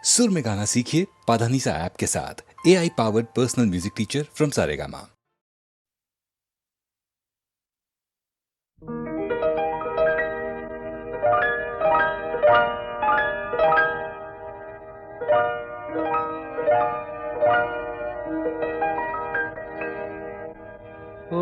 सुर में गाना सीखिए पाधानीसा ऐप के साथ। AI powered personal music teacher from Saregama.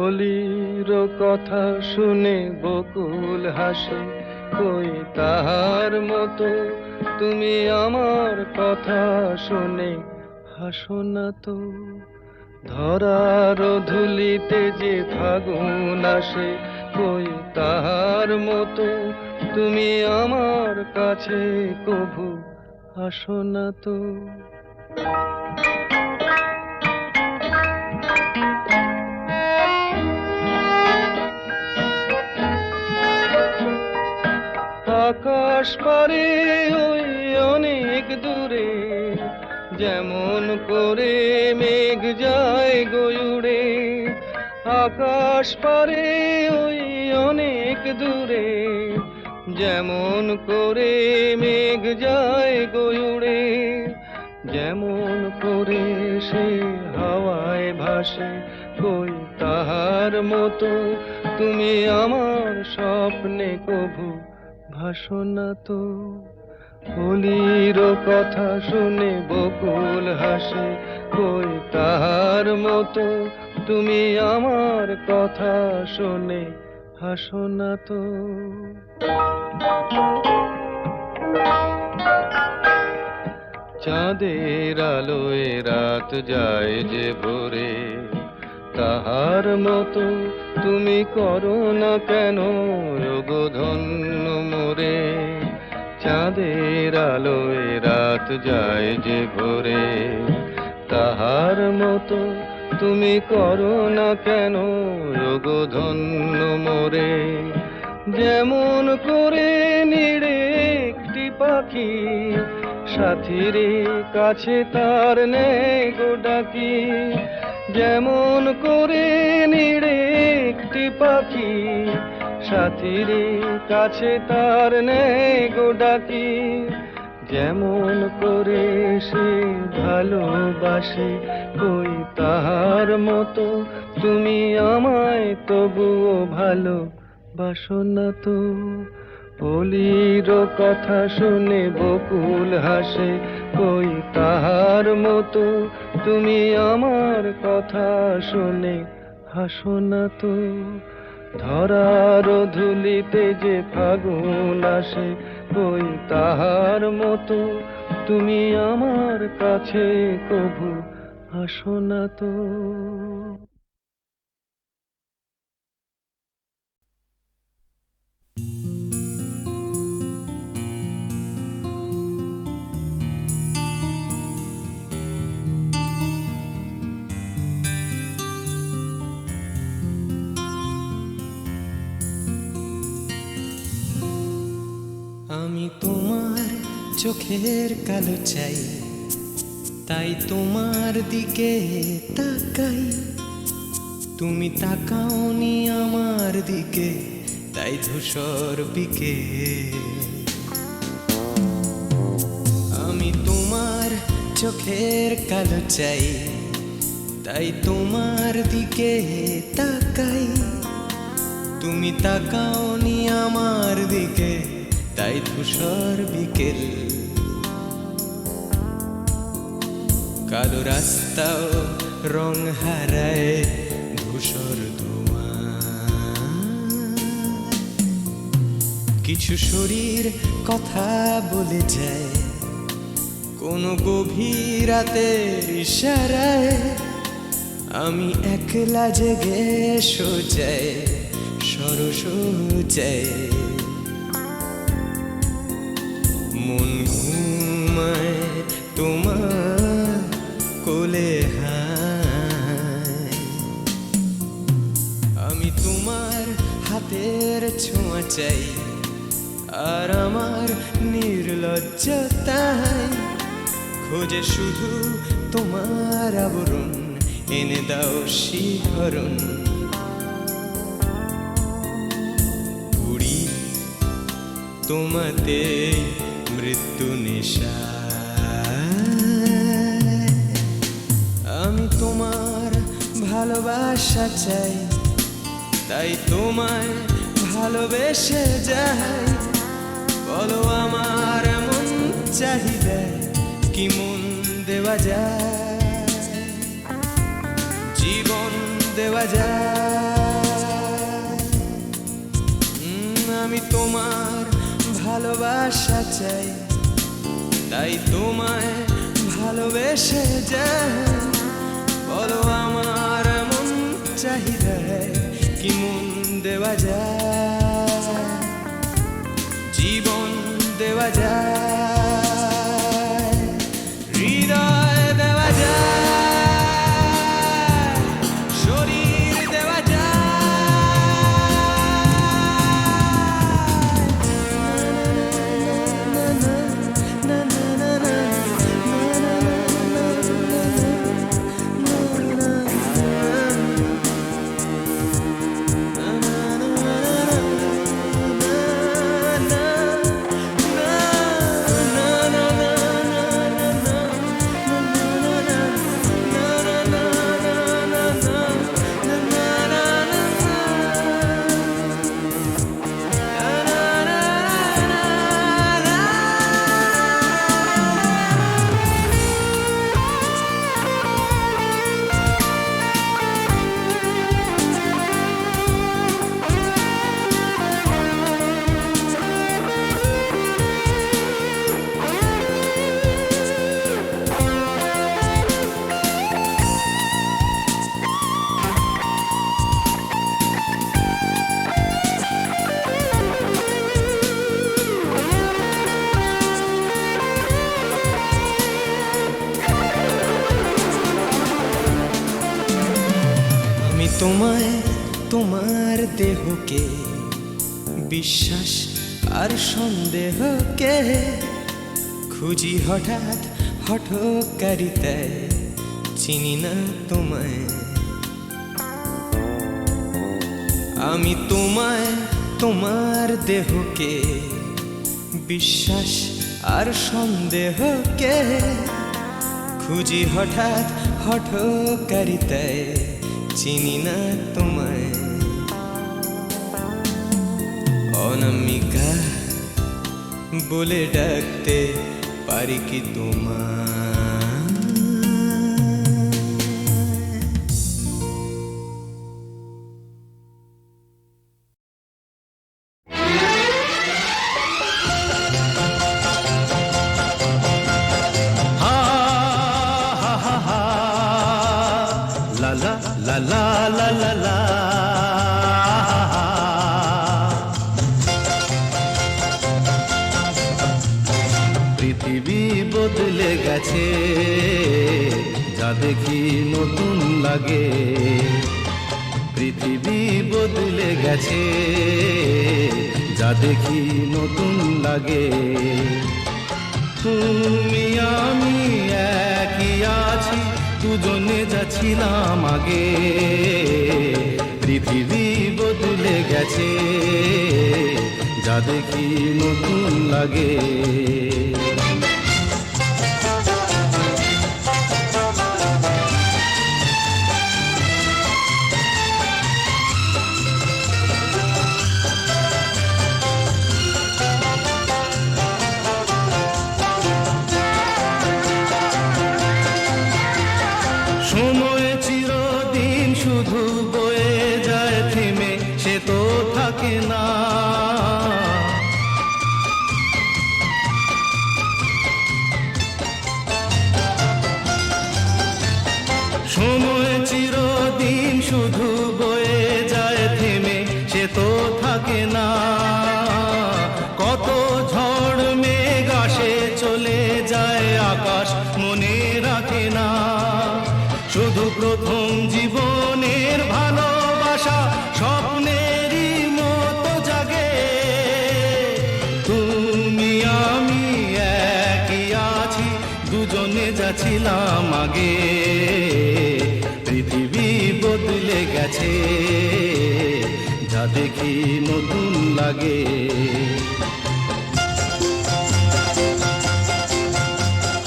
অলির কথা শুনে বকুল হাসে, কই তাহার মতো তুমি আমার কথা শুনে হাসো না তো। ধরার ধুলিতে যে ফাগুন আসে, কই তাহার মতো তুমি আমার কাছে কভু আসো না তো। আকাশ পারে ওই অনেক দূরে, যেমন করে মেঘ যায় গয়ুড়ে। আকাশ পারে ওই অনেক দূরে, যেমন করে মেঘ যায় গয়ুড়ে। যেমন করে সে হাওয়ায় ভাসে, কই তাহার মতো তুমি আমার স্বপ্নে কভু ভাসো না তো। অলির কথা শুনে বকুল হাসে, কই তাহার মতো তুমি আমার কথা শুনে হাসো না তো। চাঁদের আলোয় রাত যায় যে ভোরে, তাহার মতো তুমি করো না কেন ওগো ধন্য মোরে। চাঁদের আলোয় রাত যায় যে ভোরে, তাহার মতো তুমি করো না কেন ওগো ধন্য মোরে। যেমন করে নিড়ে একটি পাখি, সাথীর কাছে তার নেই গো ডাকি। যেমন করে নিড়ে একটি পাখি, সাথীর কাছে তার নেই গো ডাকি। যেমন করে সে ভালোবাসে, কই তাহার মতো তুমি আমায় তবুও ভালোবাসো না তো। অলির কথা শুনে বকুল হাসে, কই তাহার মতো তুমি আমার কথা শুনে হাসো না তো। ধরার ধুলিতে যে ফাগুন আসে, কই তাহার মতো তুমি আমার কাছে কভু হাসো না তো। আমি তোমার চোখের কালো চাই, তাই তোমার দিকে তাকাই। তুমি তাকাওনি আমার দিকে, তাই ধূসর বিকে। আমি তোমার চোখের কালো চাই, তাই তোমার দিকে তাকাই। তুমি তাকাওনি আমার দিকে, তাই ধূসর বিকেল। কালো রাস্তাও রং হারায় ধূসর ধোঁয়া। কিছু শরীর কথা বলে যায় কোনো গভীর রাতের ইশারায়। আমি একলা জেগে সোজায় সরসোজায়। মন ঘুমায় তোমার কোলে হায়। আমি তোমার হাতের ছোঁয়া চাই, আর আমার নির্লজ্জতায় খোঁজে শুধু তোমার আবরণ। এনে দাও শিহরণ। উড়ি তোমাতে মৃত্যু নেশা। ভালোবাসা চাই, তাই তোমায় ভালোবেসে যাই। বলো আমার এমন চাহিদা কি মন দেওয়া যায়, জীবন দেওয়া যায়। আমি তোমার ভালোবাসা চাই, তাই তোমায় ভালোবেসে যাই। বলো আমার এমন চাহিদা কি মন দেওয়া যায়, জীবন দেওয়া যায়, হৃদয় দেওয়া যায়, শরীর দেওয়া তোমায়, তোমার দেহকে, বিশ্বাস আর সন্দেহকে খুঁজি হঠাৎ হঠকারিতায়, চিনি না তোমায়। আমি তোমায়, তোমার দেহকে, বিশ্বাস আর সন্দেহকে খুঁজি হঠাৎ হঠকারিতায়, চিনি না তোমায়। অনামিকা বলে ডাকতে পারি কি তোমায়? La la la la la la la, পৃথিবী বদলে গেছে, যা দেখি নতুন লাগে। পৃথিবী বদলে গেছে, যা দেখি নতুন লাগে। তুমি আমি একই আছি, দুজনে যাচ্ছিলাম আগে। পৃথিবী বদলে গেছে, যা দেখি নতুন লাগে। সময় চিরদিন শুধু বয়ে যায় থেমে, সে তো থাকে না। সময় চিরদিন শুধু বয়ে যায় থেমে, সে তো থাকে না। কত ঝড় মেঘ আসে চলে যায়, আকাশ মনে রাখে না। শুধু প্রথম জীবনের ভালোবাসা স্বপ্নেরই মতো জাগে। তুমি আমি একই আছি, দুজনে যাচ্ছিলাম আগে। পৃথিবী বদলে গেছে, যা দেখি নতুন লাগে।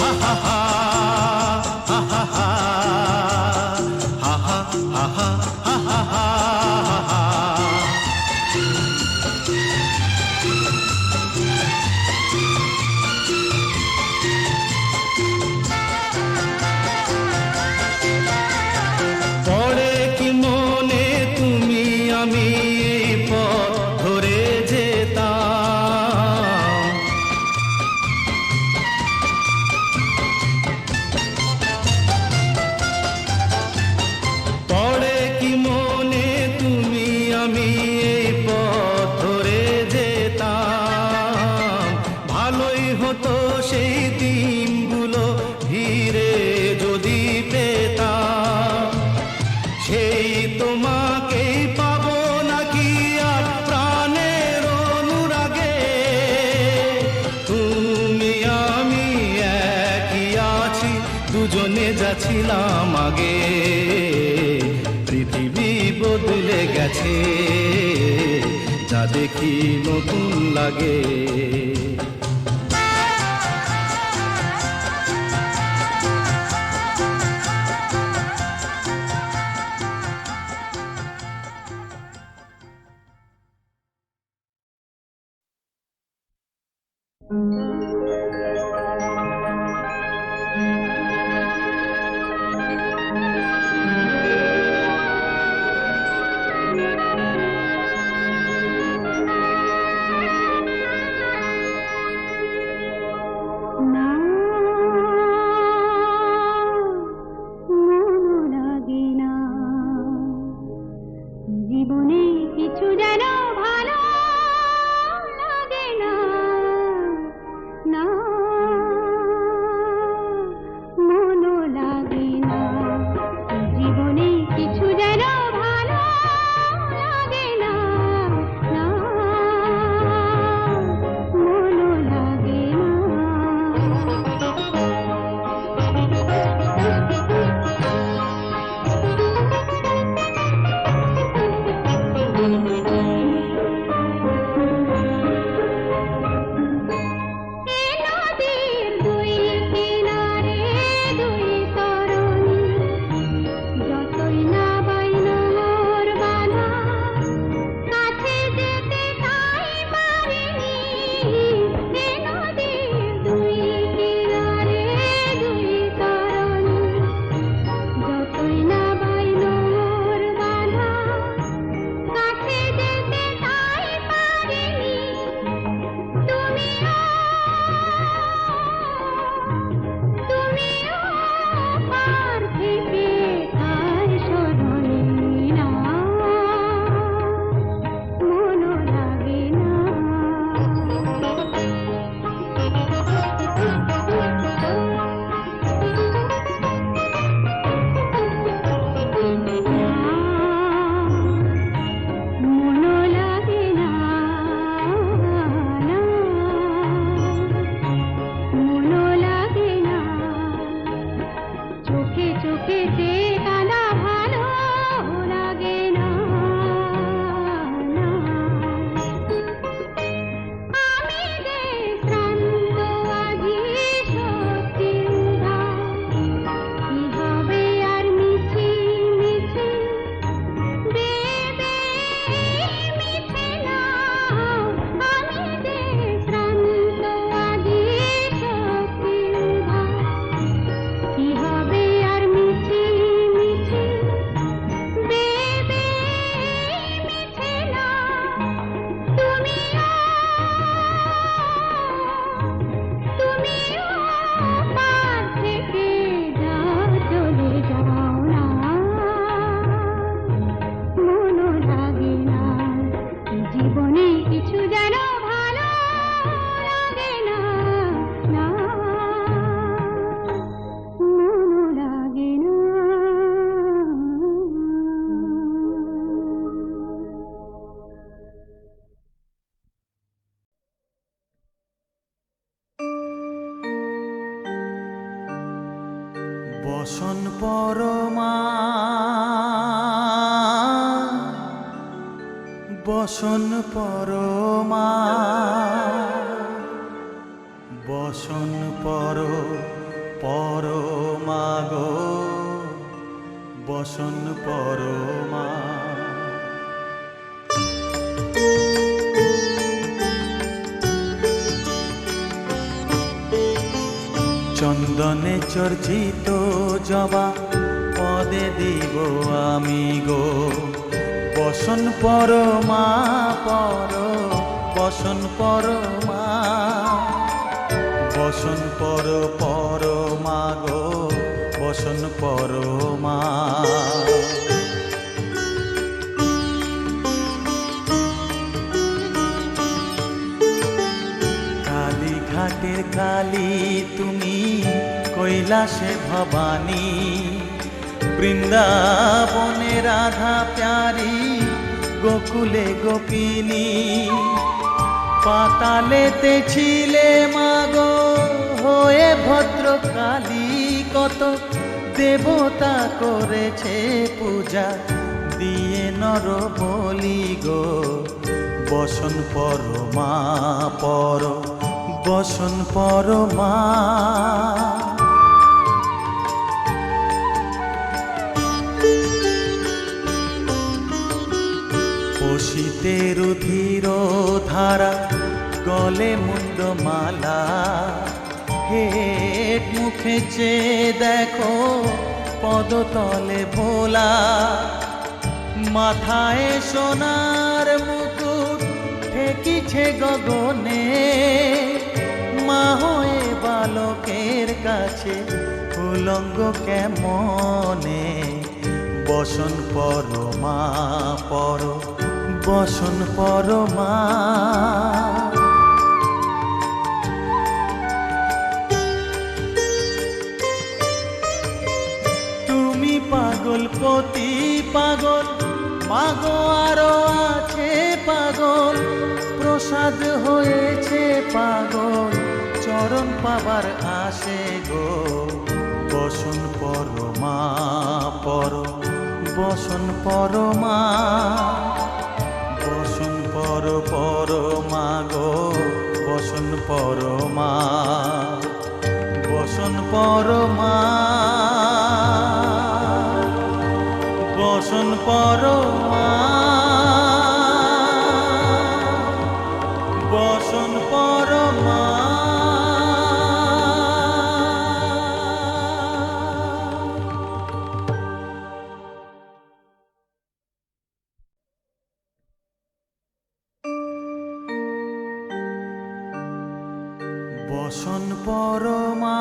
হা হা হা হা হা হা হা হা হা দুজনে যাচ্ছিলাম আগে। পৃথিবী বদলে গেছে, যা দেখি নতুন লাগে। জীবনে কিছু যেন ভালো লাগে না, না মনও লাগে না। জীবনে কিছু যেন ভালো লাগে না, না মনও লাগে না। বসন পরমা, বসন পরমা, বসন পরমা গো, বসন পরমা। চন্দনে চর্চিত জবা পদে দিব আমি গো, বসন পরমা বসন পরমা, বসন পরমা গো, বসন পরমা। কালীঘাটের কালী তুমি, কৈলাসে ভবানী, বৃন্দাবনে রাধা প্যারি, গোকুলে গোপিনী। পাতালেতে ছিলে মাগো হয়ে ভদ্রকালী কত দেবতা করেছে পূজা দিয়ে নর বলি গো বসন পরমা পর বসন পরমা পশিতের ধীর ধারা গলে মুন্ডমালা হেট মুখে চেয়ে দেখো পদতলে ভোলা মাথায় সোনার মুকুট ঠেকিছে গগনে মা হয়ে বালকের কাছে উলঙ্গ কেমনে বসন পরমা পর বসন পরমা তুমি পাগল পতি পাগল মাগো আরো আছে পাগল প্রসাদ হয়েছে পাগল চরণ পাবার আসে গো বসন পরমা পর বসন পরমা বসন পর পরমা গো বসন পরমা বসন পরমা বসন পরমা বসন পরমা বসন পরমা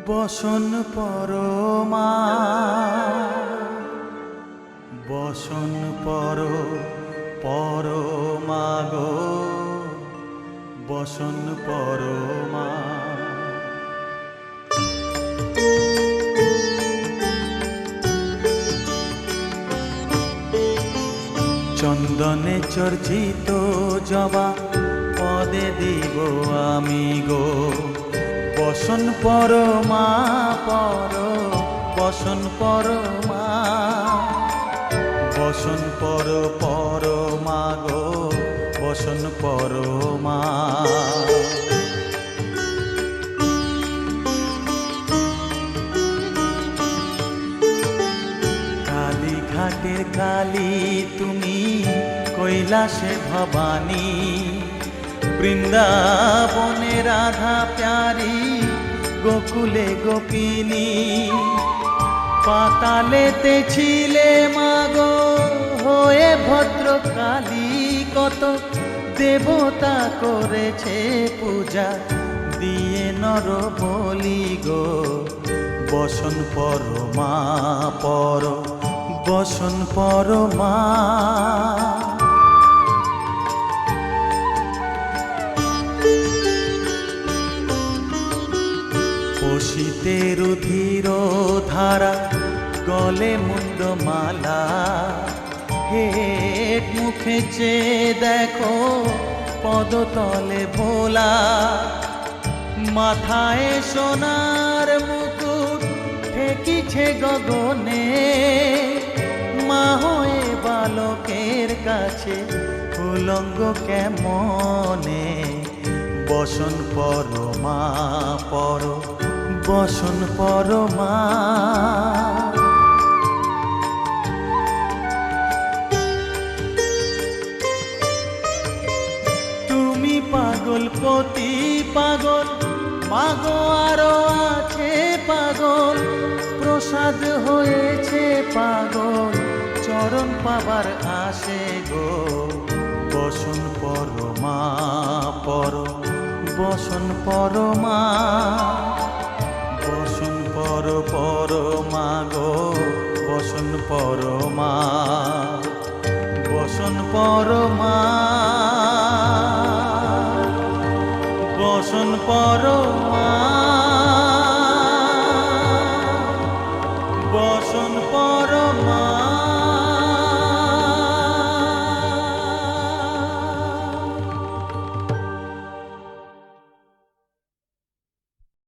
বসন পরমা বসন পর পরমা গো বসন পরমা চন্দনে চর্চিত জবা পদে দিব আমি গো বসন পরমা পর বসন পরমা বসন পর পরমা গো বসন পরমা কালীঘাটের কালী তুমি কৈলাসে ভবানী বৃন্দাবনে রাধা প্যারি গোকুলে গোপিনী পাতালেতে ছিলে মাগো হয়ে ভদ্রকালী কত দেবতা করেছে পূজা দিয়ে নর বলি গো বসন পরমা পর বসন পরমা পশিতের ধীর ধারা গলে মুন্ডমালা হেট মুখে চেয়ে দেখো পদতলে ভোলা মাথায় সোনার মুকুট ঠেকিছে গগনে মা হয়ে বালকের কাছে উলঙ্গ কেমনে বসন পরমা পর বসন পরমা তুমি পাগল পতি পাগল মাগো আরো আছে পাগল প্রসাদ হয়েছে পাগল চরণ পাবার আসে গো বসন পরমা পর বসন পরমা বসন পর পরমা গো বসন পরমা বসন পরমা বসন পরমা